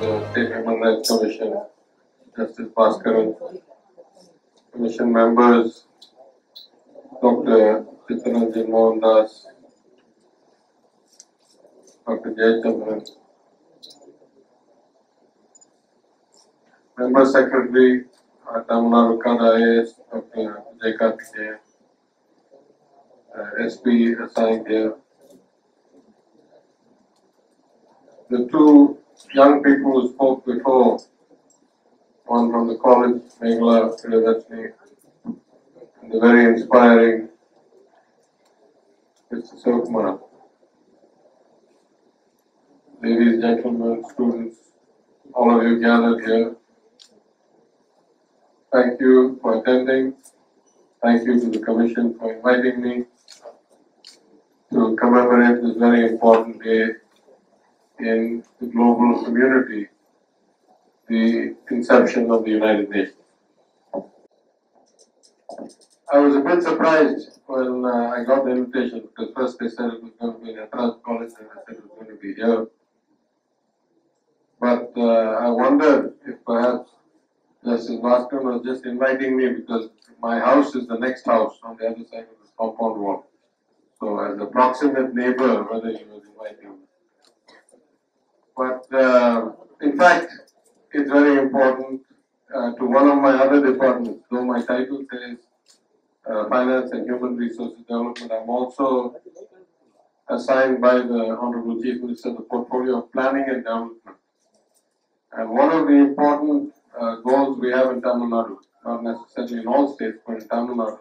the State Human Rights Commission, Justice Bhaskaran, Commission members, Dr. Chittaranjan Mohandas, Dr. Jayachandran, Member Secretary, Tamil Nadu IAS, Dr. Jaykarthikeyan, SP assigned here. The two young people who spoke before, one from the college, Meghala Priyadarshini, and the very inspiring Mr. Sivakumar. Ladies, gentlemen, students, all of you gathered here, thank you for attending. Thank you to the Commission for inviting me to commemorate this very important day in the global community, the inception of the United Nations. I was a bit surprised when I got the invitation, because first they said it was going to be in Atraj College and I said it was going to be here. But I wondered if perhaps Justice Bhaskaran was just inviting me because my house is the next house on the other side of this compound wall. So as a proximate neighbor, whether he was inviting me. But in fact, it's very important to one of my other departments. Though my title says Finance and Human Resources Development, I'm also assigned by the Honorable Chief Minister the portfolio of Planning and Development. And one of the important goals we have in Tamil Nadu, not necessarily in all states, but in Tamil Nadu,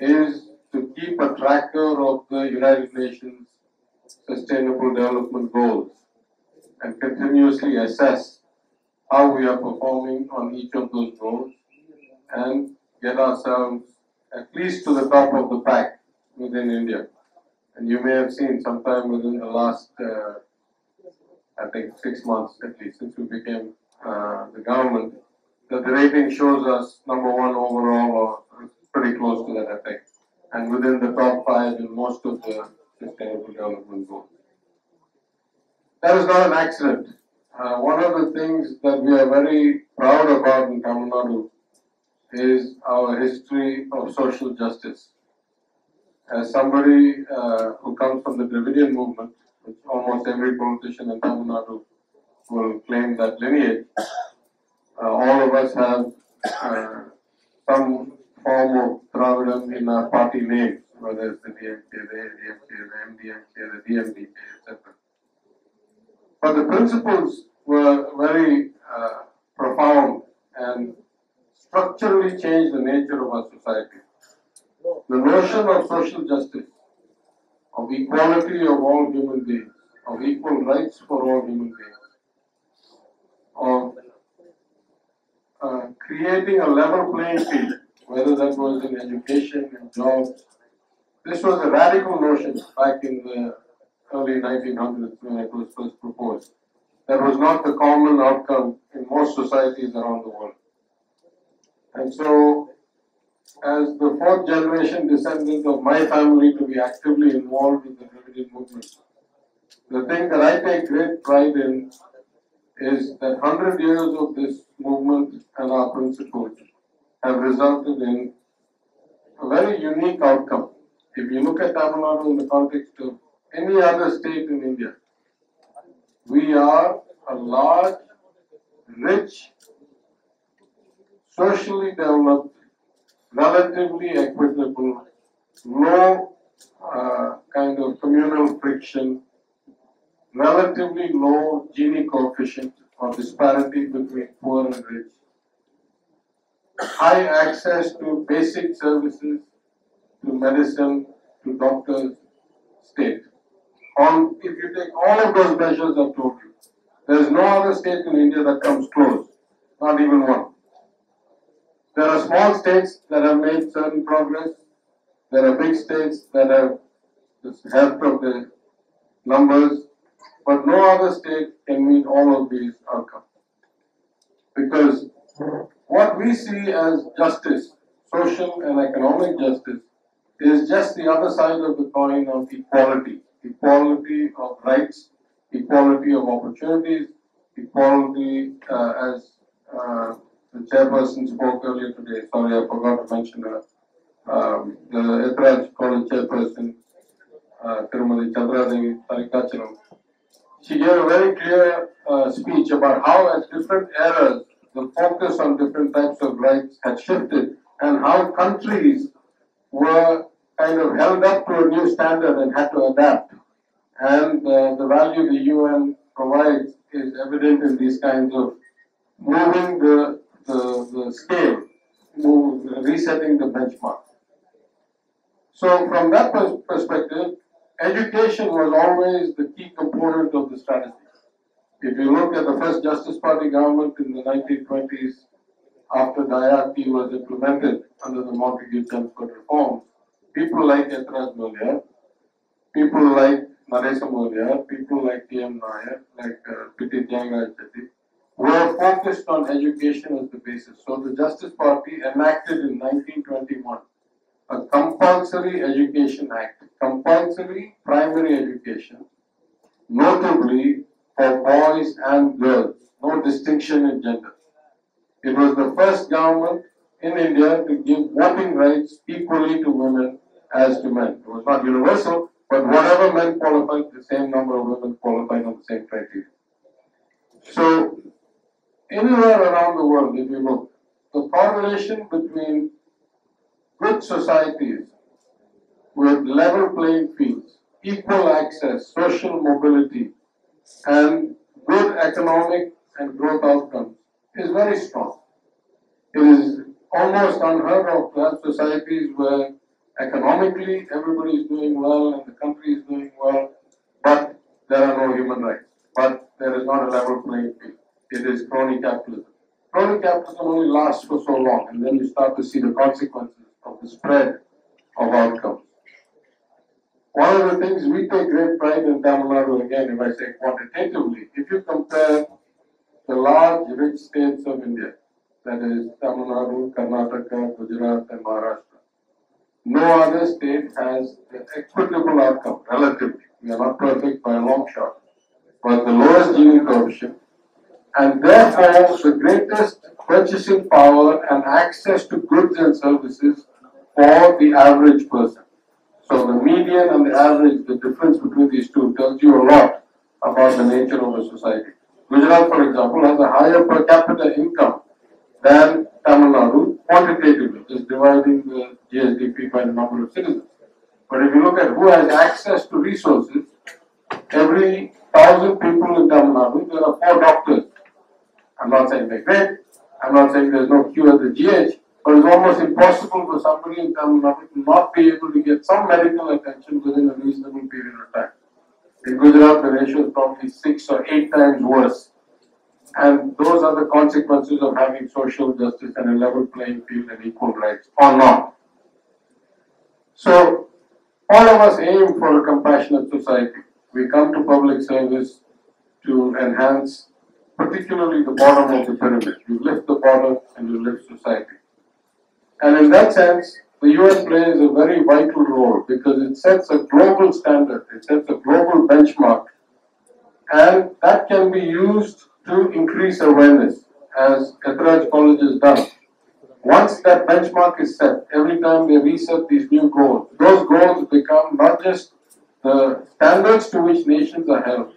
is to keep a tracker of the United Nations Sustainable Development Goals and continuously assess how we are performing on each of those goals and get ourselves at least to the top of the pack within India. And you may have seen sometime within the last, I think 6 months at least, since we became the government, that the rating shows us number one overall, or pretty close to that, I think, and within the top 5 in most of the Sustainable Development Goals. That is not an accident. One of the things that we are very proud about in Tamil Nadu is our history of social justice. As somebody who comes from the Dravidian movement, which almost every politician in Tamil Nadu will claim that lineage, all of us have some form of Dravidam in our party names, whether it's the DMK, the ADMK, the MDMK, the DMDK, etc. But the principles were very profound and structurally changed the nature of our society. The notion of social justice, of equality of all human beings, of equal rights for all human beings, of creating a level playing field, whether that was in education, in jobs. This was a radical notion back in the early 1900s when it was first proposed. That was not the common outcome in most societies around the world. And so, as the 4th generation descendant of my family to be actively involved in the Dravidian movement, the thing that I take great pride in is that 100 years of this movement and our principles have resulted in a very unique outcome. If you look at Tamil Nadu in the context of any other state in India, we are a large, rich, socially developed, relatively equitable, low kind of communal friction, relatively low Gini coefficient or disparity between poor and rich, high access to basic services, to medicine, to doctors, state. If you take all of those measures I've told you, there is no other state in India that comes close, not even one. There are small states that have made certain progress. There are big states that have helped of the numbers, but no other state can meet all of these outcomes. Because what we see as justice, social and economic justice, is just the other side of the coin of equality. Equality of rights, equality of opportunities, equality, as the chairperson spoke earlier today. Sorry, I forgot to mention her. The Etraj College chairperson, Tirumali Chandradevi Tarikacharam. She gave a very clear speech about how at different eras the focus on different types of rights had shifted and how countries were kind of held up to a new standard and had to adapt. And the value the UN provides is evident in these kinds of moving the scale, resetting the benchmark. So from that perspective, education was always the key component of the strategy. If you look at the first Justice Party government in the 1920s, after Dayati was implemented under the Montague-Chelmsford reforms, people like Etraj Molia, people like Naresa Molia, people like T.M. Nair, like P.T. Jayaraj Chetty, were focused on education as the basis. So the Justice Party enacted in 1921 a compulsory education act, compulsory primary education, notably for boys and girls, no distinction in gender. It was the first government in India to give voting rights equally to women as to men. It was not universal, but whatever men qualified, the same number of women qualified on the same criteria. So, anywhere around the world, if you look, the correlation between good societies with level playing fields, equal access, social mobility, and good economic and growth outcomes is very strong. It is almost unheard of to have societies where economically everybody is doing well and the country is doing well, but there are no human rights. But there is not a level playing field. It is crony capitalism. Crony capitalism only lasts for so long, and then you start to see the consequences of the spread of outcomes. One of the things we take great pride in Tamil Nadu, again, if I say quantitatively, if you compare the large, rich states of India, that is Tamil Nadu, Karnataka, Gujarat, and Maharashtra, no other state has an equitable outcome, relatively. We are not perfect by a long shot, but the lowest Gini coefficient, and therefore the greatest purchasing power and access to goods and services for the average person. So the median and the average, the difference between these two tells you a lot about the nature of a society. Gujarat, for example, has a higher per capita income than Tamil Nadu, quantitatively, just dividing the GSDP by the number of citizens. But if you look at who has access to resources, every 1,000 people in Tamil Nadu, there are 4 doctors. I'm not saying they're great, I'm not saying there's no queue at the GH, but it's almost impossible for somebody in Tamil Nadu to not be able to get some medical attention within a reasonable period of time. In Gujarat, the ratio is probably 6 or 8 times worse. And those are the consequences of having social justice and a level playing field and equal rights, or not. So, all of us aim for a compassionate society. We come to public service to enhance particularly the bottom of the pyramid. You lift the bottom and you lift society. And in that sense, the UN plays a very vital role because it sets a global standard, it sets a global benchmark, and that can be used to increase awareness, as Etraj College has done. Once that benchmark is set, every time they reset these new goals, those goals become not just the standards to which nations are held,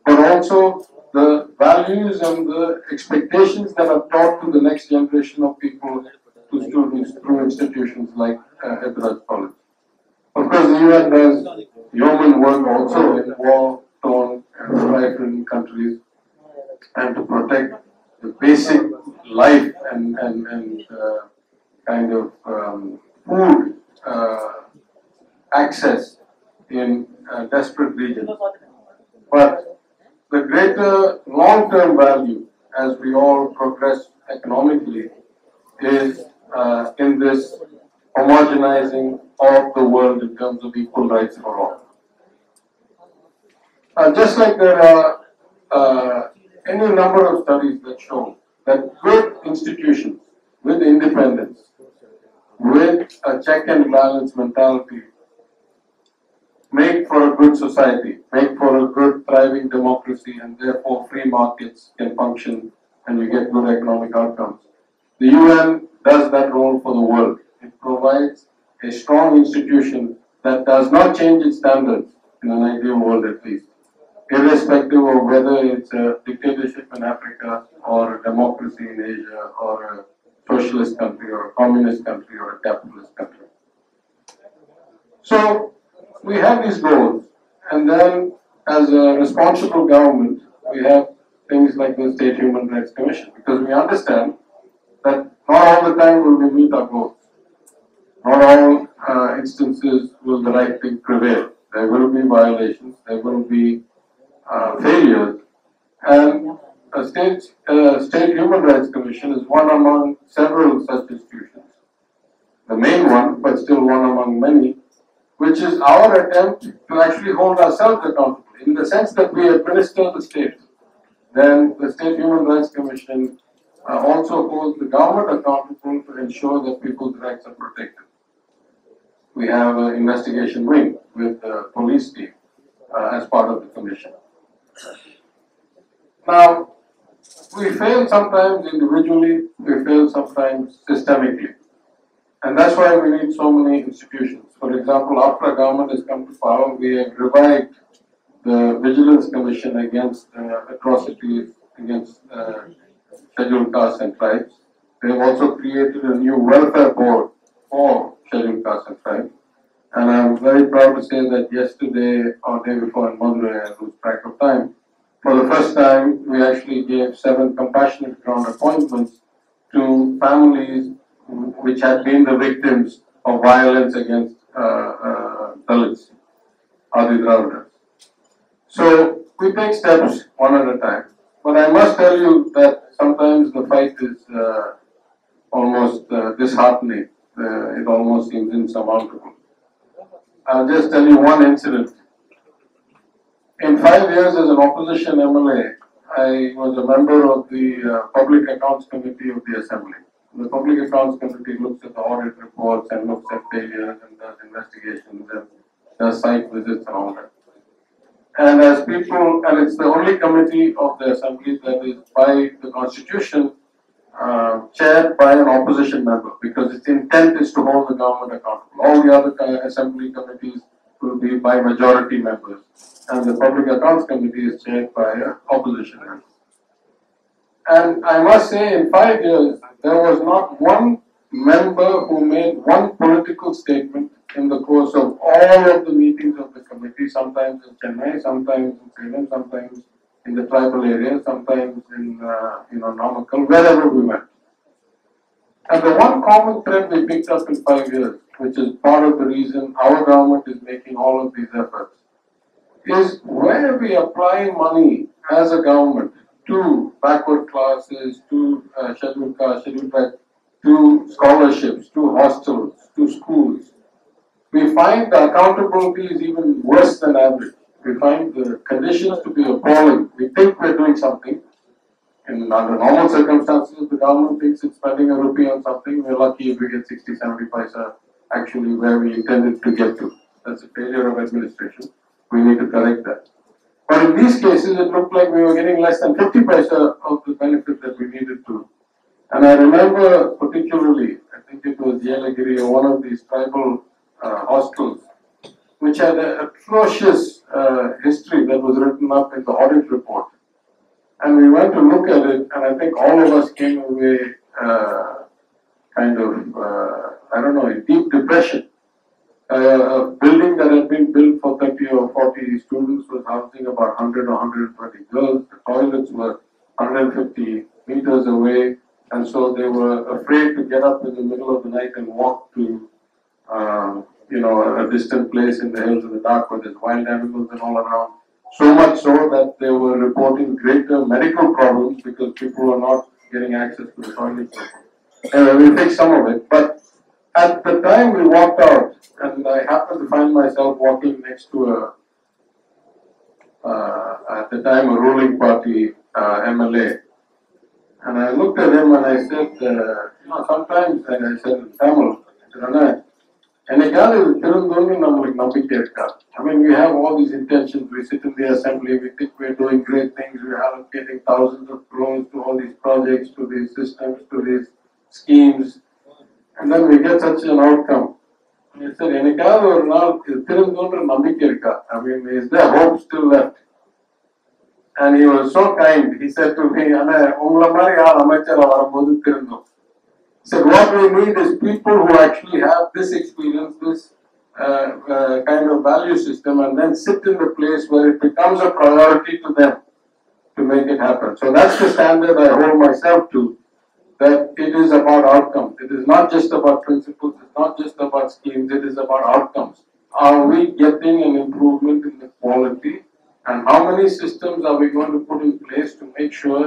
but also the values and the expectations that are taught to the next generation of people, to students, through institutions like Etraj College. Of course, the UN does yeoman work also in war-torn and strife-ridden countries, and to protect the basic life and kind of food access in desperate regions. But the greater long-term value, as we all progress economically, is in this homogenizing of the world in terms of equal rights for all. Just like there are any number of studies that show that good institutions with independence, with a check and balance mentality, make for a good society, make for a good thriving democracy, and therefore free markets can function and we get good economic outcomes. The UN does that role for the world. It provides a strong institution that does not change its standards in an ideal world at least, irrespective of whether it's a dictatorship in Africa or a democracy in Asia or a socialist country or a communist country or a capitalist country. So we have these goals, and then as a responsible government, we have things like the State Human Rights Commission, because we understand that not all the time will we meet our goals. Not all instances will the right thing prevail. There will be violations, there will be failures, and a State Human Rights Commission is one among several such institutions. The main one, but still one among many, which is our attempt to actually hold ourselves accountable, in the sense that we administer the state. Then the State Human Rights Commission also holds the government accountable to ensure that people's rights are protected. We have an investigation wing with the police team as part of the commission. Now, we fail sometimes individually, we fail sometimes systemically. And that's why we need so many institutions. For example, after a government has come to power, we have revived the Vigilance Commission against atrocities against scheduled castes and tribes. They have also created a new welfare board for scheduled castes and tribes. And I'm very proud to say that yesterday or day before in Madurai, I lose track of time, for the first time, we actually gave 7 compassionate ground appointments to families which had been the victims of violence against Dalits, Adi Dravidas. So we take steps one at a time. But I must tell you that sometimes the fight is almost disheartening. It almost seems insurmountable. I'll just tell you one incident. In 5 years as an opposition MLA, I was a member of the Public Accounts Committee of the Assembly. The Public Accounts Committee looks at the audit reports and looks at failures and does investigations and does site visits and all that. And as people, and it's the only committee of the Assembly that is by the Constitution chaired by an opposition member, because its intent is to hold the government accountable. All the other Assembly committees will be by majority members, and the Public Accounts Committee is chaired by an opposition member. And I must say, in 5 years, there was not one member who made one political statement in the course of all of the meetings of the committee, sometimes in Chennai, sometimes in Salem, sometimes in the tribal area, sometimes in Namakkal, wherever we went. And the one common thread we picked up in 5 years, which is part of the reason our government is making all of these efforts, is where we apply money as a government to backward classes, to scheduled caste, scheduled tribe, to scholarships, to hostels, to schools. We find the accountability is even worse than average. We find the conditions to be appalling. We think we're doing something. And under normal circumstances, the government thinks it's spending a rupee on something. We're lucky if we get 60, 70 paisa actually where we intended to get to. That's a failure of administration. We need to correct that. But in these cases, it looked like we were getting less than 50 paisa of the benefit that we needed to. And I remember particularly, I think it was Yelagiri or one of these tribal hostels, which had an atrocious history that was written up in the audit report. And we went to look at it, and I think all of us came away in deep depression. A building that had been built for 30 or 40 students was housing about 100 or 120 girls. The toilets were 150 meters away, and so they were afraid to get up in the middle of the night and walk to a distant place in the hills in the dark where there's wild animals and all around. So much so that they were reporting greater medical problems because people were not getting access to the toilets. Anyway, we fixed some of it, but at the time we walked out, and I happened to find myself walking next to at the time a ruling party MLA. And I looked at him and I said, sometimes, and I said in Tamil, I said, Anna, என்னைக்காவது இது திருந்தோன்னு நம்மளுக்கு நம்பிக்கை இருக்கா? I mean, we have all these intentions. We sit in the assembly, we think we're doing great things, we're allocating thousands of crores to all these projects, to these systems, to these schemes, and then we get such an outcome. Sir, என்னைக்காவது ஒரு நாள் இது திருந்தோன்ற நம்பிக்கை இருக்கா? I mean, is there hope still left? And he was so kind. He said to me, "Anna, உங்கள மாதிரி ஆள் அமைச்சரா வரும்போது திருந்தோம்." He said, what we need is people who actually have this experience, this kind of value system, and then sit in the place where it becomes a priority to them to make it happen. So that's the standard I hold myself to, that it is about outcomes. It is not just about principles, it's not just about schemes, it is about outcomes. Are we getting an improvement in the quality, and how many systems are we going to put in place to make sure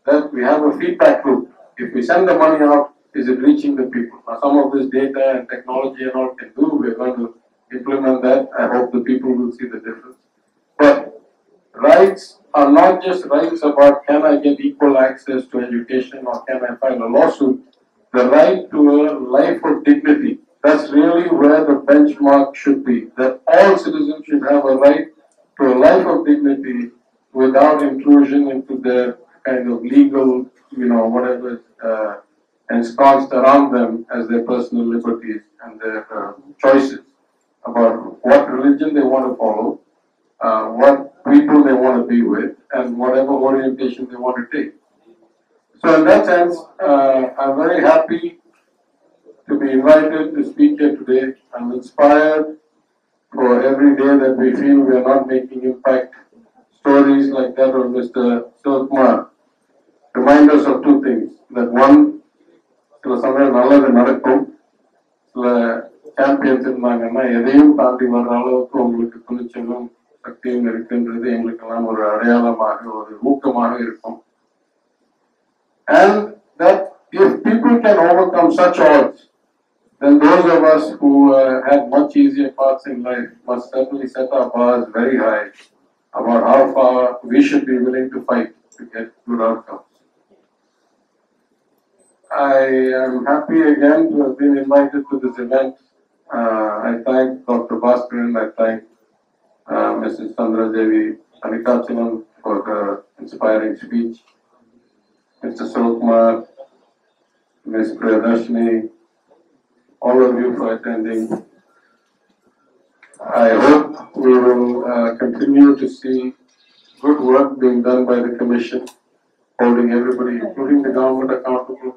that we have a feedback loop? If we send the money out, is it reaching the people? Now, some of this data and technology and all can do, we're going to implement that. I hope the people will see the difference. But rights are not just rights about can I get equal access to education or can I file a lawsuit. The right to a life of dignity, that's really where the benchmark should be. That all citizens should have a right to a life of dignity without intrusion into their kind of legal, whatever ensconced around them as their personal liberties and their choices about what religion they want to follow, what people they want to be with, and whatever orientation they want to take. So in that sense, I'm very happy to be invited to speak here today. I'm inspired for every day that we feel we are not making impact. Stories like that of Mr. Sotma remind us of two things. That one, சில சமயம் நல்லது நடக்கும், சில champions இருந்தாங்கன்னா எதையும் தாண்டி வர்ற அளவுக்கு உங்களுக்கு துணிச்சலும் சக்தியும் இருக்குன்றது எங்களுக்கெல்லாம் ஒரு அடையாளமாக ஒரு ஊக்கமாக இருக்கும். And that if people can overcome such odds, then those of us who had much easier paths in life must certainly set our bars very high about how far we should be willing to fight to get good outcomes. I am happy again to have been invited to this event. I thank Dr. Bhaskaran, I thank Mrs. Chandra Devi Anikachanam for her inspiring speech, Mr. Sotkumar, Ms. Priyadarshini, all of you for attending. I hope we will continue to see good work being done by the Commission, holding everybody, including the government, accountable.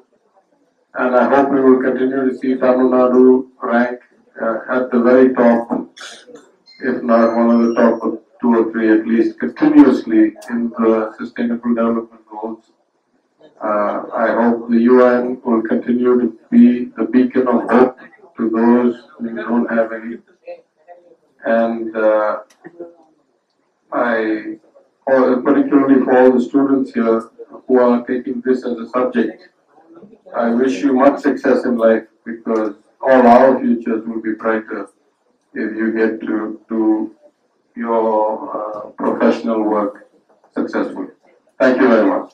And I hope we will continue to see Tamil Nadu rank at the very top, if not one of the top 2 or 3 at least, continuously in the Sustainable Development Goals. I hope the UN will continue to be the beacon of hope to those who don't have any. And particularly for all the students here who are taking this as a subject, I wish you much success in life, because all our futures will be brighter if you get to do your professional work successfully. Thank you very much.